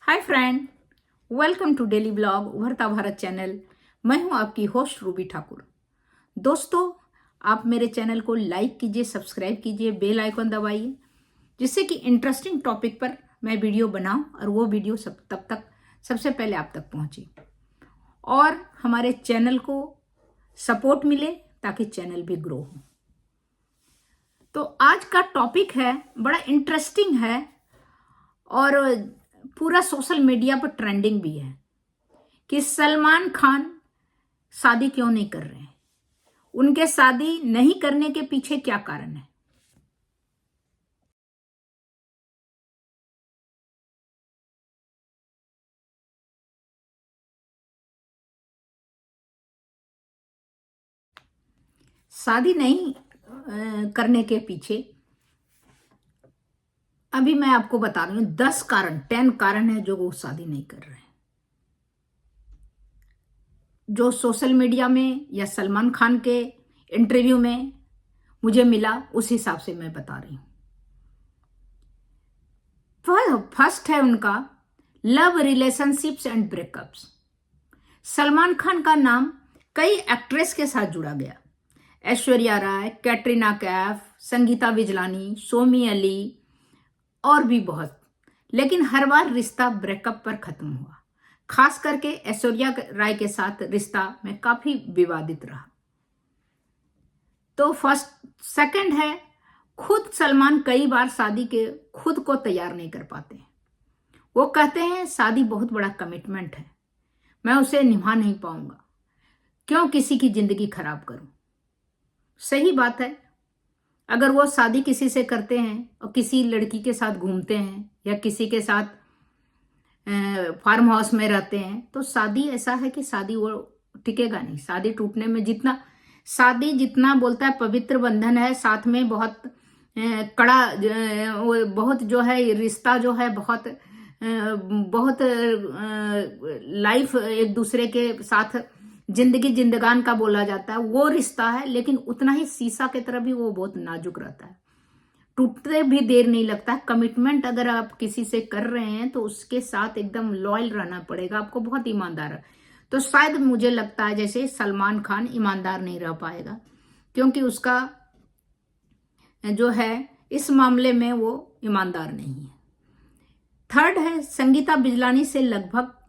Hi friend, welcome to daily blog Ubharta Bharat channel. मैं हूं आपकी होस्ट रूबी ठाकुर। दोस्तों, आप मेरे चैनल को लाइक कीजिए, सब्सक्राइब कीजिए, बेल आइकन दबाइए, जिससे कि इंटरेस्टिंग टॉपिक पर मैं वीडियो बनाऊं और वो वीडियो तब तक सबसे पहले आप तक पहुंचे और हमारे चैनल को सपोर्ट मिले ताकि चैनल भी ग्रो हो। तो आज का टॉपिक है, बड़ा इंटरेस्टिंग है और पूरा सोशल मीडिया पर ट्रेंडिंग भी है कि सलमान खान शादी क्यों नहीं कर रहे हैं। उनके शादी नहीं करने के पीछे क्या कारण है। शादी नहीं करने के पीछे अभी मैं आपको बता रही हूं 10 कारण है जो वो शादी नहीं कर रहे हैं। जो सोशल मीडिया में या सलमान खान के इंटरव्यू में मुझे मिला उस हिसाब से मैं बता रही हूं। फर्स्ट है उनका love relationships and breakups. Salman Khan का नाम कई एक्ट्रेस के साथ जुड़ा गया। ऐश्वर्या राय, कैटरीना कैफ, संगीता बिजलानी, सोमी अली और भी बहुत। लेकिन हर बार रिश्ता ब्रेकअप पर खत्म हुआ। खास करके ऐश्वर्या राय के साथ रिश्ता में काफी विवादित रहा। तो सेकंड है, खुद सलमान कई बार शादी के खुद को तैयार नहीं कर पाते। वो कहते हैं शादी बहुत बड़ा कमिटमेंट है, मैं उसे निभा नहीं पाऊंगा, क्यों किसी की जिंदगी खराब करूं। सही बात है। अगर वो शादी किसी से करते हैं और किसी लड़की के साथ घूमते हैं या किसी के साथ फार्म हाउस में रहते हैं तो शादी ऐसा है कि शादी वो टिकेगा नहीं। शादी टूटने में शादी जितना बोलता है पवित्र बंधन है, साथ में बहुत कड़ा बहुत जो है रिश्ता जो है बहुत बहुत लाइफ एक दूसरे के साथ जिंदगी जिंदगान का बोला जाता है, वो रिश्ता है। लेकिन उतना ही शीशा की तरह भी वो बहुत नाजुक रहता है, टूटते भी देर नहीं लगता। कमिटमेंट अगर आप किसी से कर रहे हैं तो उसके साथ एकदम लॉयल रहना पड़ेगा आपको, बहुत ईमानदार। तो शायद मुझे लगता है जैसे सलमान खान ईमानदार नहीं रह पाएगा, क्योंकि उसका जो है इस मामले में वो ईमानदार नहीं है। थर्ड है, संगीता बिजलानी से लगभग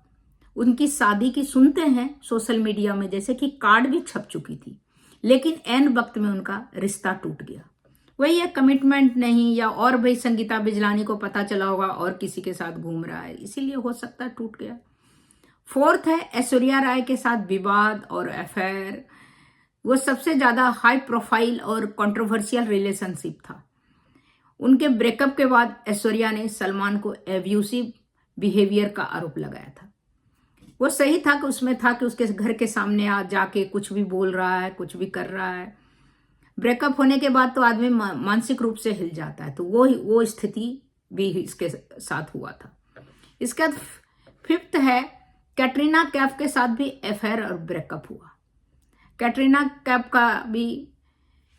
उनकी शादी की सुनते हैं सोशल मीडिया में, जैसे कि कार्ड भी छप चुकी थी, लेकिन एन वक्त में उनका रिश्ता टूट गया। वही है, कमिटमेंट नहीं, या और भाई संगीता बिजलानी को पता चला होगा और किसी के साथ घूम रहा है, इसीलिए हो सकता है टूट गया। फोर्थ है, ऐश्वर्या राय के साथ विवाद और अफेयर। वो सबसे ज्यादा हाई प्रोफाइल और कंट्रोवर्शियल रिलेशनशिप था। उनके ब्रेकअप के बाद ऐश्वर्या ने सलमान को एब्यूसिव बिहेवियर का आरोप लगाया था। वो सही था कि उसमें था कि उसके घर के सामने आ जाके कुछ भी बोल रहा है, कुछ भी कर रहा है। ब्रेकअप होने के बाद तो आदमी मानसिक रूप से हिल जाता है, तो वो स्थिति भी इसके साथ हुआ था। इसके बाद फिफ्थ है, कैटरीना कैफ के साथ भी अफेयर और ब्रेकअप हुआ। कैटरीना कैफ का भी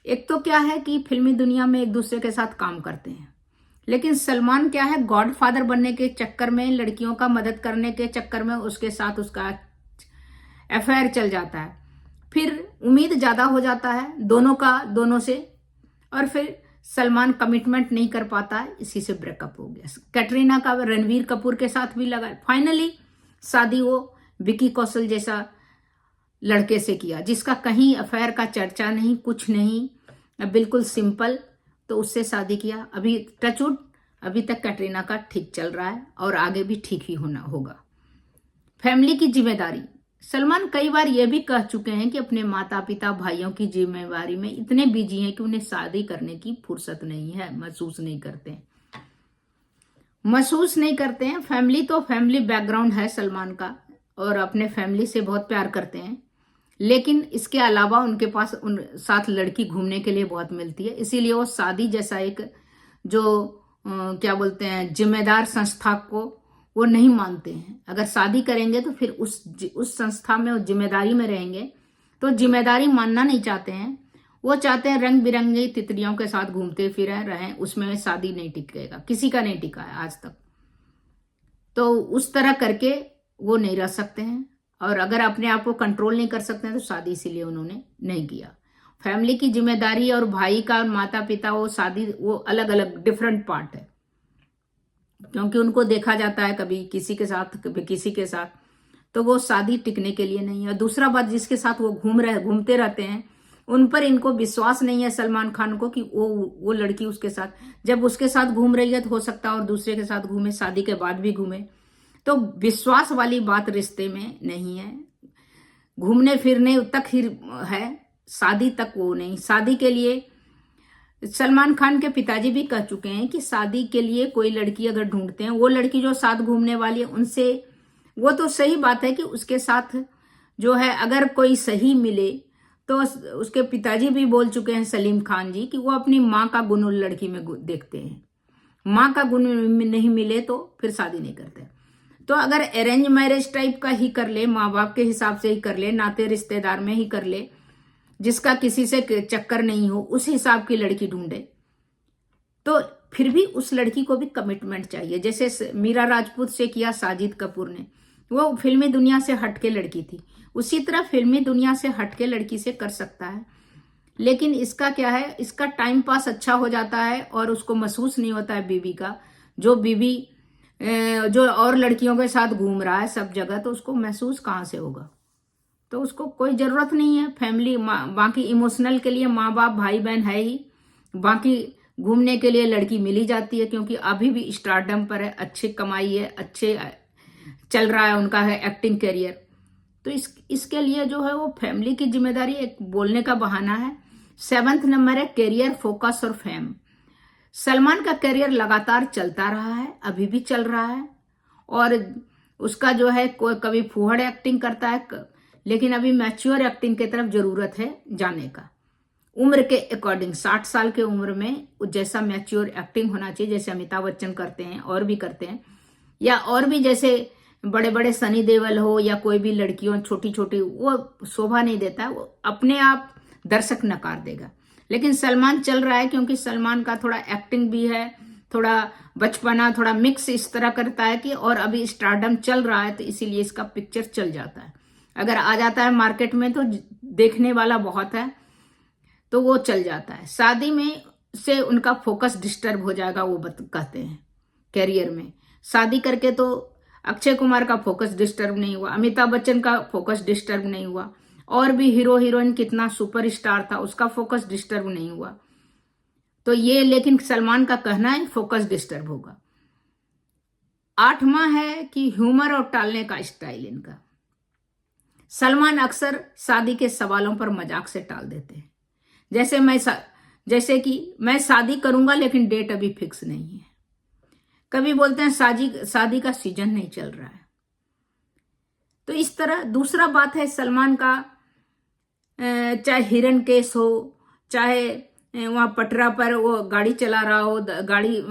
एक तो क्या है कि फिल्मी दुनिया में एक दूसरे के साथ काम करते हैं, लेकिन सलमान क्या है, गॉडफादर बनने के चक्कर में, लड़कियों का मदद करने के चक्कर में उसके साथ उसका अफेयर चल जाता है। फिर उम्मीद ज्यादा हो जाता है दोनों से, और फिर सलमान कमिटमेंट नहीं कर पाता है, इसी से ब्रेकअप हो गया। कैटरीना का रणवीर कपूर के साथ भी लगा। फाइनली शादी वो विकी कौशल जैसा लड़के से किया, जिसका कहीं अफेयर का चर्चा नहीं, कुछ नहीं, बिल्कुल सिंपल। तो उससे शादी किया। अभी टचवुड, अभी तक कैटरीना का ठीक चल रहा है और आगे भी ठीक ही होगा। फैमिली की जिम्मेदारी, सलमान कई बार यह भी कह चुके हैं कि अपने माता पिता भाइयों की जिम्मेवारी में इतने बिजी हैं कि उन्हें शादी करने की फुर्सत नहीं है, महसूस नहीं करते हैं। फैमिली तो फैमिली बैकग्राउंड है सलमान का और अपने फैमिली से बहुत प्यार करते हैं, लेकिन इसके अलावा उनके पास उन साथ लड़की घूमने के लिए बहुत मिलती है। इसीलिए वो शादी जैसा एक जो क्या बोलते हैं जिम्मेदार संस्था को वो नहीं मानते हैं। अगर शादी करेंगे तो फिर उस संस्था में, जिम्मेदारी में रहेंगे, तो जिम्मेदारी मानना नहीं चाहते हैं। वो चाहते हैं रंग बिरंगी तितलियों के साथ घूमते फिरे रहें, उसमें शादी नहीं टिकेगा, किसी का नहीं टिका है आज तक। तो उस तरह करके वो नहीं रह सकते हैं, और अगर अपने आप को कंट्रोल नहीं कर सकते हैं तो शादी इसीलिए उन्होंने नहीं किया। फैमिली की जिम्मेदारी और भाई का और माता पिता, वो शादी वो अलग अलग डिफरेंट पार्ट है, क्योंकि उनको देखा जाता है कभी किसी के साथ कभी किसी के साथ, तो वो शादी टिकने के लिए नहीं है। दूसरा बात, जिसके साथ वो घूमते रहते हैं उन पर इनको विश्वास नहीं है सलमान खान को कि वो लड़की उसके साथ, जब उसके साथ घूम रही है तो हो सकता है और दूसरे के साथ घूमे, शादी के बाद भी घूमे। तो विश्वास वाली बात रिश्ते में नहीं है, घूमने फिरने तक ही है, शादी तक वो नहीं। शादी के लिए सलमान खान के पिताजी भी कह चुके हैं कि शादी के लिए कोई लड़की अगर ढूंढते हैं, वो लड़की जो साथ घूमने वाली है उनसे, वो तो सही बात है कि उसके साथ जो है अगर कोई सही मिले, तो उसके पिताजी भी बोल चुके हैं सलीम खान जी कि वो अपनी माँ का गुण उस लड़की में देखते हैं, माँ का गुण नहीं मिले तो फिर शादी नहीं करते। तो अगर अरेंज मैरिज टाइप का ही कर ले, माँ बाप के हिसाब से ही कर ले, नाते रिश्तेदार में ही कर ले, जिसका किसी से चक्कर नहीं हो, उस हिसाब की लड़की ढूंढे, तो फिर भी उस लड़की को भी कमिटमेंट चाहिए। जैसे मीरा राजपूत से किया साजिद कपूर ने, वो फिल्मी दुनिया से हटके लड़की थी, उसी तरह फिल्मी दुनिया से हटके लड़की से कर सकता है। लेकिन इसका क्या है, इसका टाइम पास अच्छा हो जाता है और उसको महसूस नहीं होता है बीवी का, जो बीवी जो और लड़कियों के साथ घूम रहा है सब जगह, तो उसको महसूस कहाँ से होगा। तो उसको कोई जरूरत नहीं है फैमिली, बाकी इमोशनल के लिए माँ बाप भाई बहन है ही, बाकी घूमने के लिए लड़की मिल ही जाती है, क्योंकि अभी भी स्टारडम पर है, अच्छी कमाई है, अच्छे चल रहा है उनका है एक्टिंग करियर। तो इसके लिए जो है वो फैमिली की जिम्मेदारी एक बोलने का बहाना है। 7th नंबर है करियर फोकस और फेम। सलमान का करियर लगातार चलता रहा है, अभी भी चल रहा है, और उसका जो है कोई कभी फूहड़ एक्टिंग करता है, लेकिन अभी मैच्योर एक्टिंग की तरफ जरूरत है जाने का। उम्र के अकॉर्डिंग 60 साल के उम्र में जैसा मैच्योर एक्टिंग होना चाहिए, जैसे अमिताभ बच्चन करते हैं और भी करते हैं, या और भी जैसे बड़े बड़े सनी देओल हो या कोई भी लड़कियों छोटी छोटी, वो शोभा नहीं देता है, वो अपने आप दर्शक नकार देगा। लेकिन सलमान चल रहा है, क्योंकि सलमान का थोड़ा एक्टिंग भी है, थोड़ा बचपना, थोड़ा मिक्स इस तरह करता है कि, और अभी स्टारडम चल रहा है तो इसीलिए इसका पिक्चर चल जाता है। अगर आ जाता है मार्केट में तो देखने वाला बहुत है, तो वो चल जाता है। शादी में से उनका फोकस डिस्टर्ब हो जाएगा, वो कहते हैं कैरियर में। शादी करके तो अक्षय कुमार का फोकस डिस्टर्ब नहीं हुआ, अमिताभ बच्चन का फोकस डिस्टर्ब नहीं हुआ, और भी हीरो हीरोइन कितना सुपरस्टार था उसका फोकस डिस्टर्ब नहीं हुआ। तो ये लेकिन सलमान का कहना है फोकस डिस्टर्ब होगा। 8वां है कि ह्यूमर और टालने का स्टाइल इनका। सलमान अक्सर शादी के सवालों पर मजाक से टाल देते हैं, जैसे कि मैं शादी करूंगा लेकिन डेट अभी फिक्स नहीं है। कभी बोलते हैं शादी का सीजन नहीं चल रहा है। तो इस तरह दूसरा बात है सलमान का, चाहे हिरन केस हो, चाहे वहां पटरा पर वो गाड़ी चला रहा हो, गाड़ी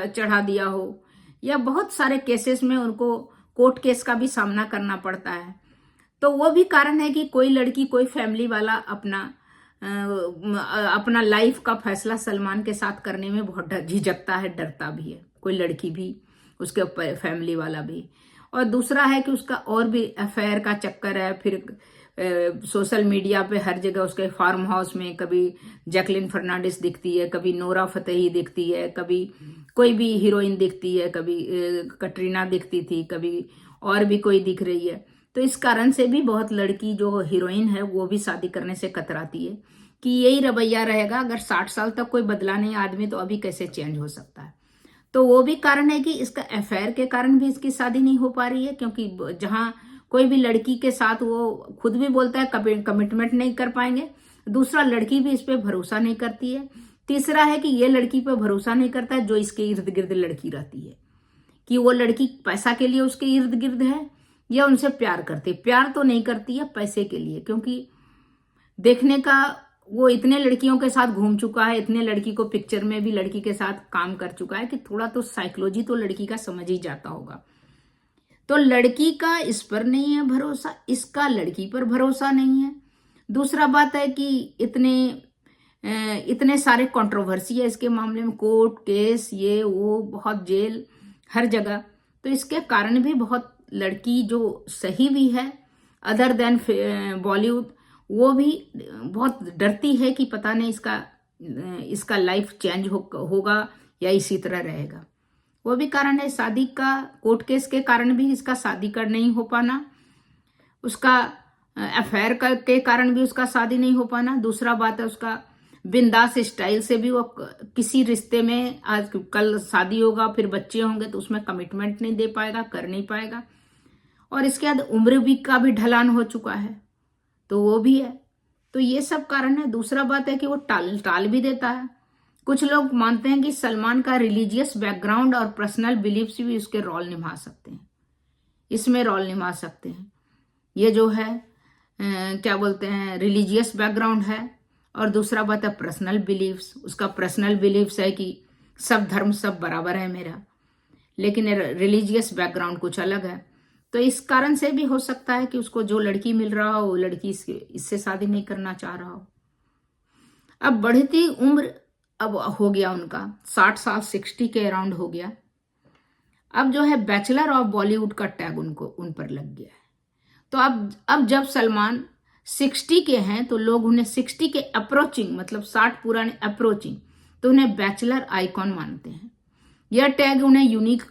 चढ़ा दिया हो, या बहुत सारे केसेस में उनको कोर्ट केस का भी सामना करना पड़ता है। तो वो भी कारण है कि कोई लड़की कोई फैमिली वाला अपना लाइफ का फैसला सलमान के साथ करने में बहुत झिझकता है, डरता भी है, कोई लड़की भी, उसके ऊपर फैमिली वाला भी। और दूसरा है कि उसका और भी अफेयर का चक्कर है, फिर सोशल मीडिया पे हर जगह उसके फार्म हाउस में कभी जैकलिन फर्नांडिस दिखती है, कभी नोरा फतेही दिखती है, कभी कोई भी हीरोइन दिखती है, कभी कटरीना दिखती थी, कभी और भी कोई दिख रही है। तो इस कारण से भी बहुत लड़की जो हीरोइन है वो भी शादी करने से कतराती है कि यही रवैया रहेगा, अगर 60 साल तक कोई बदला नहीं आदमी तो अभी कैसे चेंज हो सकता है। तो वो भी कारण है कि इसका अफेयर के कारण भी इसकी शादी नहीं हो पा रही है, क्योंकि जहां कोई भी लड़की के साथ वो खुद भी बोलता है कमिटमेंट नहीं कर पाएंगे, दूसरा लड़की भी इस पे भरोसा नहीं करती है, तीसरा है कि ये लड़की पे भरोसा नहीं करता है जो इसके इर्द गिर्द लड़की रहती है, कि वो लड़की पैसा के लिए उसके इर्द गिर्द है या उनसे प्यार करती। प्यार तो नहीं करती है, पैसे के लिए, क्योंकि देखने का वो इतने लड़कियों के साथ घूम चुका है, इतने लड़की को पिक्चर में भी लड़की के साथ काम कर चुका है कि थोड़ा तो साइकोलॉजी तो लड़की का समझ ही जाता होगा। तो लड़की का इस पर नहीं है भरोसा, इसका लड़की पर भरोसा नहीं है। दूसरा बात है कि इतने सारे कंट्रोवर्सी है इसके मामले में, कोर्ट केस, ये वो, बहुत जेल हर जगह। तो इसके कारण भी बहुत लड़की जो सही भी है अदर देन बॉलीवुड, वो भी बहुत डरती है कि पता नहीं इसका लाइफ चेंज होगा या इसी तरह रहेगा। वो भी कारण है शादी का, कोर्ट केस के कारण भी इसका शादी का नहीं हो पाना, उसका अफेयर के कारण भी उसका शादी नहीं हो पाना। दूसरा बात है उसका बिंदास स्टाइल से भी वो किसी रिश्ते में आज कल शादी होगा फिर बच्चे होंगे तो उसमें कमिटमेंट नहीं दे पाएगा, कर नहीं पाएगा। और इसके बाद उम्र भी का भी ढलान हो चुका है तो वो भी है। तो ये सब कारण है। दूसरा बात है कि वो टाल भी देता है। कुछ लोग मानते हैं कि सलमान का रिलीजियस बैकग्राउंड और पर्सनल बिलीफ्स भी उसके रोल निभा सकते हैं, इसमें रोल निभा सकते हैं। ये जो है क्या बोलते हैं, रिलीजियस बैकग्राउंड है और दूसरा बात है पर्सनल बिलीफ्स। उसका पर्सनल बिलीफ्स है कि सब धर्म सब बराबर है मेरा, लेकिन रिलीजियस बैकग्राउंड कुछ अलग है। तो इस कारण से भी हो सकता है कि उसको जो लड़की मिल रहा हो वो लड़की इससे शादी नहीं करना चाह रहा हो। अब बढ़ती उम्र अब हो गया उनका 60 साल, 60 के अराउंड हो गया। अब जो है बैचलर ऑफ बॉलीवुड का टैग उन पर लग गया है। तो अब जब सलमान 60 के हैं तो लोग उन्हें 60 के अप्रोचिंग, मतलब 60 पूरा अप्रोचिंग, तो उन्हें बैचलर आइकॉन मानते हैं। यह टैग उन्हें यूनिक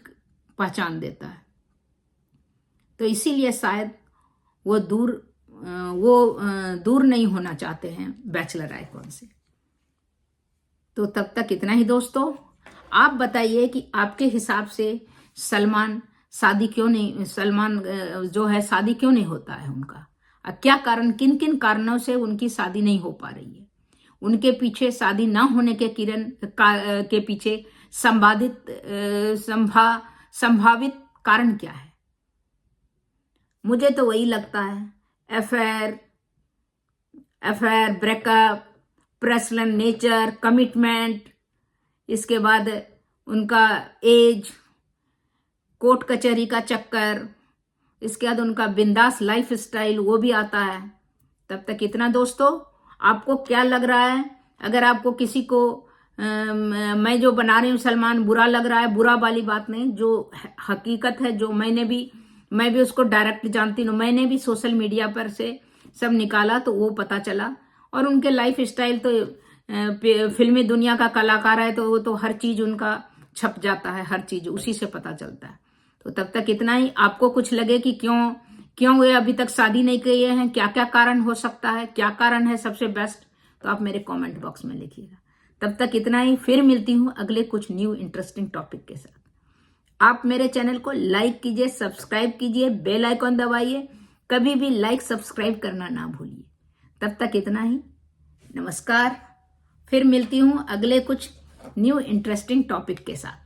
पहचान देता है। तो इसीलिए शायद वो दूर नहीं होना चाहते हैं बैचलर आइकॉन से। तो तब तक इतना ही दोस्तों। आप बताइए कि आपके हिसाब से सलमान जो है शादी क्यों नहीं होता है उनका? क्या कारण, किन किन कारणों से उनकी शादी नहीं हो पा रही है? उनके पीछे शादी ना होने के के पीछे संभावित कारण क्या है? मुझे तो वही लगता है affair, breakup, personal nature, commitment, इसके बाद उनका एज, कोर्ट कचहरी का चक्कर, इसके बाद उनका बिंदास लाइफ स्टाइल वो भी आता है। तब तक इतना दोस्तों। आपको क्या लग रहा है? अगर आपको किसी को मैं जो बना रही हूँ सलमान बुरा लग रहा है, बुरा वाली बात नहीं, जो हकीकत है, जो मैं भी उसको डायरेक्ट जानती हूँ, मैंने भी सोशल मीडिया पर से सब निकाला तो वो पता चला। और उनके लाइफ स्टाइल तो फिल्मी दुनिया का कलाकार है तो वो तो हर चीज उनका छप जाता है, हर चीज उसी से पता चलता है। तो तब तक इतना ही। आपको कुछ लगे कि क्यों वे अभी तक शादी नहीं किए हैं, क्या क्या कारण हो सकता है, क्या कारण है सबसे बेस्ट, तो आप मेरे कमेंट बॉक्स में लिखिएगा। तब तक इतना ही। फिर मिलती हूँ अगले कुछ न्यू इंटरेस्टिंग टॉपिक के साथ। आप मेरे चैनल को लाइक कीजिए, सब्सक्राइब कीजिए, बेल आइकॉन दबाइए। कभी भी लाइक सब्सक्राइब करना ना भूलिए। तब तक इतना ही। नमस्कार। फिर मिलती हूँ अगले कुछ न्यू इंटरेस्टिंग टॉपिक के साथ।